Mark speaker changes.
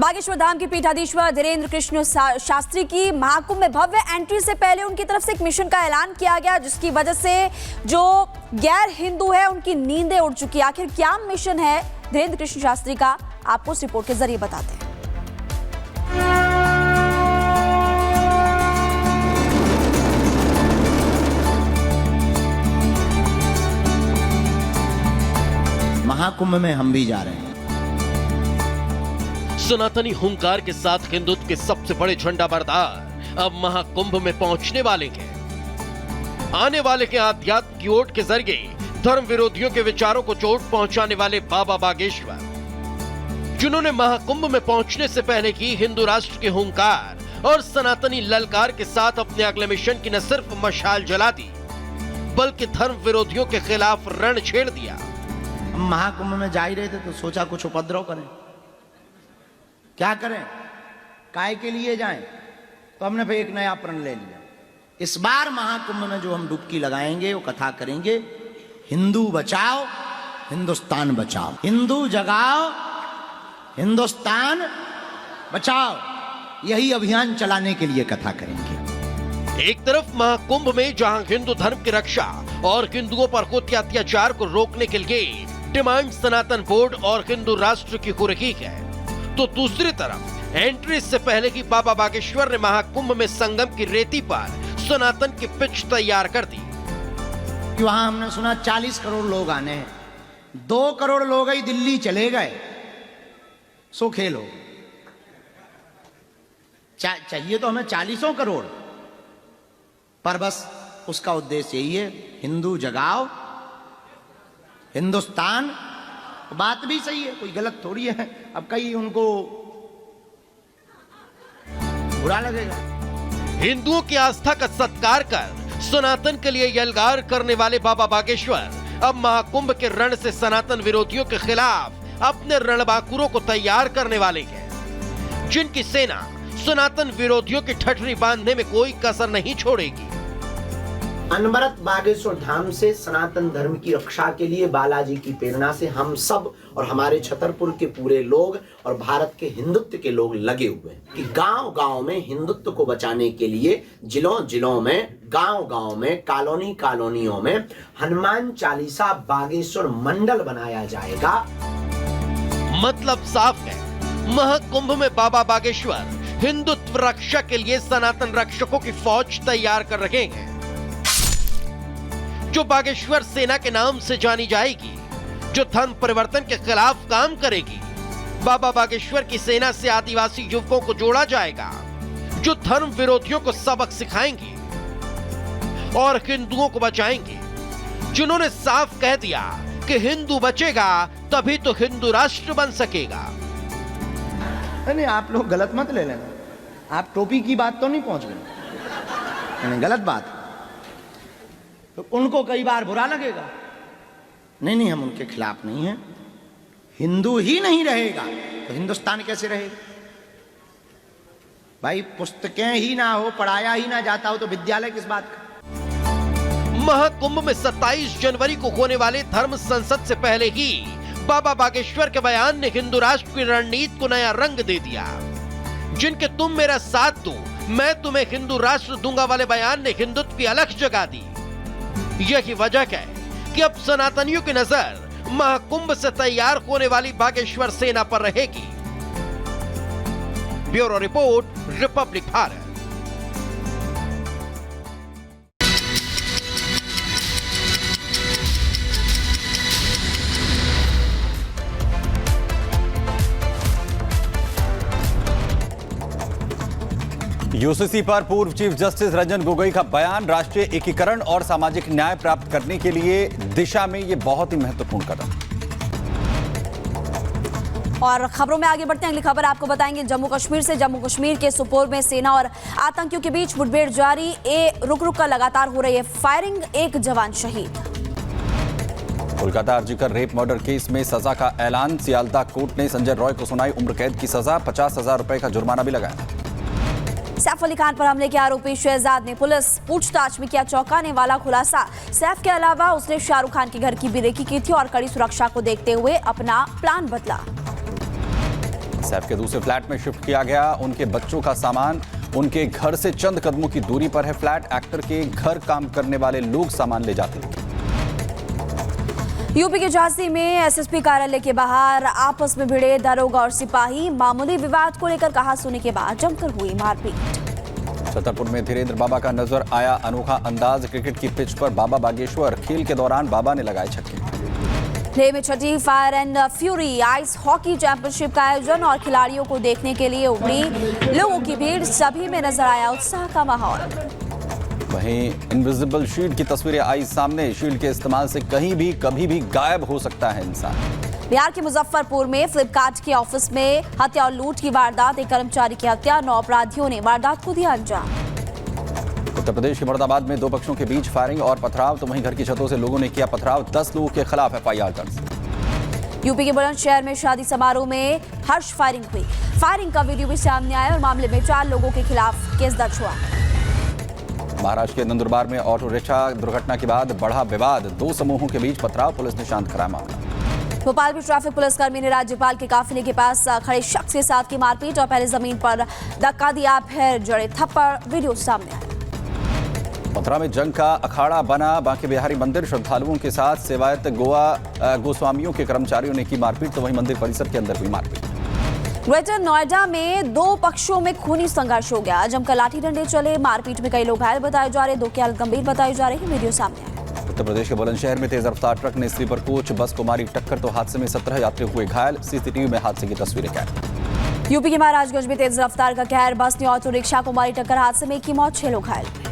Speaker 1: बागेश्वर धाम के पीठाधीश्वर धीरेन्द्र कृष्ण शास्त्री की महाकुंभ में भव्य एंट्री से पहले उनकी तरफ से एक मिशन का ऐलान किया गया, जिसकी वजह से जो गैर हिंदू है उनकी नींदें उड़ चुकी। आखिर क्या मिशन है धीरेन्द्र कृष्ण शास्त्री का, आपको इस रिपोर्ट के जरिए बताते हैं।
Speaker 2: महाकुंभ में हम भी जा रहे हैं।
Speaker 3: सनातनी हुंकार के साथ हिंदुत्व के सबसे बड़े झंडा बरदार अब महाकुंभ में पहुंचने वाले हैं। आने वाले के आध्यात्म की ओट के जरिए धर्म विरोधियों के विचारों को चोट पहुंचाने वाले बाबा बागेश्वर, जिन्होंने महाकुंभ में पहुंचने से पहले की हिंदू राष्ट्र के हुंकार और सनातनी ललकार के साथ अपने अगले मिशन की न सिर्फ मशाल जला दी, बल्कि धर्म विरोधियों के खिलाफ रण छेड़ दिया।
Speaker 2: हम महाकुंभ में जा ही रहे थे तो सोचा कुछ उपद्रव करें। क्या करें, काय के लिए जाएं? तो हमने फिर एक नया प्रण ले लिया। इस बार महाकुंभ में जो हम डुबकी लगाएंगे वो कथा करेंगे, हिंदू बचाओ हिंदुस्तान बचाओ, हिंदू जगाओ हिंदुस्तान बचाओ, यही अभियान चलाने के लिए कथा करेंगे।
Speaker 3: एक तरफ महाकुंभ में जहां हिंदू धर्म की रक्षा और हिंदुओं पर होते अत्याचार को रोकने के लिए डिमांड सनातन बोर्ड और हिंदू राष्ट्र की हो रही है, तो दूसरी तरफ एंट्री से पहले की बाबा बागेश्वर ने महाकुंभ में संगम की रेती पर सनातन की पिच तैयार कर दी।
Speaker 2: वहां हमने सुना 40 करोड़ लोग आने हैं, 2 करोड़ लोग ही दिल्ली चले गए, सो खेल हो। चाहिए तो हमें 40 करोड़, पर बस उसका उद्देश्य यही है, हिंदू जगाओ हिंदुस्तान। बात भी सही है, कोई गलत थोड़ी है। अब कहीं उनको बुरा लगेगा।
Speaker 3: हिंदुओं की आस्था का सत्कार कर सनातन के लिए यलगार करने वाले बाबा बागेश्वर अब महाकुंभ के रण से सनातन विरोधियों के खिलाफ अपने रणबांकुरों को तैयार करने वाले हैं, जिनकी सेना सनातन विरोधियों की ठठरी बांधने में कोई कसर नहीं छोड़ेगी।
Speaker 4: अनवरत बागेश्वर धाम से सनातन धर्म की रक्षा के लिए बालाजी की प्रेरणा से हम सब और हमारे छतरपुर के पूरे लोग और भारत के हिंदुत्व के लोग लगे हुए हैं कि गांव-गांव में हिंदुत्व को बचाने के लिए, जिलों-जिलों में, गांव-गांव में, कॉलोनियों में हनुमान चालीसा बागेश्वर मंडल बनाया जाएगा।
Speaker 3: मतलब साफ है, महाकुंभ में बाबा बागेश्वर हिंदुत्व रक्षा के लिए सनातन रक्षकों की फौज तैयार कर रहे हैं, जो बागेश्वर सेना के नाम से जानी जाएगी, जो धर्म परिवर्तन के खिलाफ काम करेगी। बाबा बागेश्वर की सेना से आदिवासी युवकों को जोड़ा जाएगा, जो धर्म विरोधियों को सबक सिखाएंगे और हिंदुओं को बचाएंगे, जिन्होंने साफ कह दिया कि हिंदू बचेगा तभी तो हिंदू राष्ट्र बन सकेगा।
Speaker 2: नहीं, आप लोग गलत मत ले लेना, आप टोपी की बात तो नहीं पहुंच गए, गलत बात तो उनको कई बार बुरा लगेगा। नहीं, हम उनके खिलाफ नहीं हैं। हिंदू ही नहीं रहेगा तो हिंदुस्तान कैसे रहेगा? भाई पुस्तकें ही ना हो, पढ़ाया ही ना जाता हो तो विद्यालय किस बात का?
Speaker 3: महाकुंभ में 27 जनवरी को होने वाले धर्म संसद से पहले ही बाबा बागेश्वर के बयान ने हिंदू राष्ट्र की रणनीति को नया रंग दे दिया। जिनके तुम मेरा साथ दो मैं तुम्हें हिंदू राष्ट्र दूंगा वाले बयान ने हिंदुत्व की अलख जगा दी। यही वजह है कि अब सनातनियों की नजर महाकुंभ से तैयार होने वाली बागेश्वर सेना पर रहेगी। Bureau report, Republic Bharat.
Speaker 5: UCC पर पूर्व चीफ जस्टिस रंजन गोगोई का बयान राष्ट्रीय एकीकरण और सामाजिक न्याय प्राप्त करने के लिए दिशा में यह बहुत ही महत्वपूर्ण कदम।
Speaker 1: और खबरों में आगे बढ़ते हैं, अगली खबर आपको बताएंगे जम्मू कश्मीर के सुपोर में सेना और आतंकियों के बीच मुठभेड़ जारी, रुक कर लगातार हो रही है फायरिंग, एक जवान शहीद।
Speaker 5: कोलकाता अर्जिकर रेप मर्डर केस में सजा का ऐलान, सियालदह कोर्ट ने संजय रॉय को सुनाई उम्र कैद की सजा, 50,000 रुपए का जुर्माना भी लगाया।
Speaker 1: सैफ अली खान पर हमले के आरोपी शहजाद ने पुलिस पूछताछ में किया चौंकाने वाला खुलासा। सैफ के अलावा उसने शाहरुख खान के घर की भी रेकी की थी और कड़ी सुरक्षा को देखते हुए अपना प्लान बदला।
Speaker 5: सैफ के दूसरे फ्लैट में शिफ्ट किया गया। उनके बच्चों का सामान उनके घर से चंद कदमों की दूरी पर है। फ्लैट एक्टर के घर काम करने वाले लोग सामान ले जाते हैं।
Speaker 1: यूपी के झांसी में एसएसपी कार्यालय के बाहर आपस में भिड़े दरोगा और सिपाही। मामूली विवाद को लेकर कहासुनी के बाद जमकर हुई मारपीट।
Speaker 5: छतरपुर में धीरेन्द्र बाबा का नजर आया अनोखा अंदाज। क्रिकेट की पिच पर बाबा बागेश्वर। खेल के दौरान बाबा ने लगाए छक्के।
Speaker 1: लेह में छठी fire and fury ice hockey championship का आयोजन और खिलाड़ियों को देखने के लिए उमड़ी लोगों की भीड़। सभी में नजर आया उत्साह का माहौल।
Speaker 5: वहीं इनविजिबल शील्ड की तस्वीरें आई सामने। शील्ड के इस्तेमाल से कहीं भी कभी भी गायब हो सकता है इंसान।
Speaker 1: बिहार के मुजफ्फरपुर में फ्लिपकार्ट के ऑफिस में हत्या और लूट की वारदात। एक कर्मचारी की हत्या। 9 अपराधियों ने वारदात को दिया अंजाम।
Speaker 5: उत्तर प्रदेश के मुरादाबाद में 2 पक्षों के बीच फायरिंग और पथराव। तो वहीं घर की छतों से लोगों ने किया पथराव। 10 लोगों के खिलाफ एफआईआर दर्ज।
Speaker 1: यूपी के बुलंदशहर में शादी समारोह में हर्ष फायरिंग हुई। फायरिंग का वीडियो भी सामने आया और मामले में 4 लोगों के खिलाफ केस दर्ज हुआ।
Speaker 5: महाराष्ट्र के नंदुरबार में ऑटो रिक्शा दुर्घटना के बाद बढ़ा विवाद। 2 समूहों के बीच पथराव। पुलिस ने शांत कराया मामला।
Speaker 1: भोपाल में ट्रैफिक पुलिसकर्मी ने राज्यपाल के काफिले के पास खड़े शख्स के साथ की मारपीट और पहले जमीन पर धक्का दिया, फिर जड़े थप्पड़। वीडियो सामने आया।
Speaker 5: मथुरा में जंग का अखाड़ा बना। बांके बिहारी मंदिर। श्रद्धालुओं के साथ सेवायत गोस्वामियों के कर्मचारियों ने की मारपीट। तो वहीं मंदिर परिसर के अंदर हुई मारपीट।
Speaker 1: ग्रेटर नोएडा में 2 पक्षों में खूनी संघर्ष हो गया। जमकर लाठी डंडे चले। मारपीट में कई लोग घायल बताए जा रहे। 2 की हालत गंभीर बताई जा रही है। वीडियो सामने आया।
Speaker 5: उत्तर प्रदेश के बुलंदशहर में तेज रफ्तार ट्रक ने स्लीपर कोच बस को मारी टक्कर। तो हादसे में 17 यात्री हुए घायल। सीसीटीवी में हादसे की तस्वीरें कैद।
Speaker 1: यूपी के महाराजगंज में तेज रफ्तार का कहर। बस ने ऑटो रिक्शा को मारी टक्कर। हादसे में 1 की मौत, 6 लोग घायल।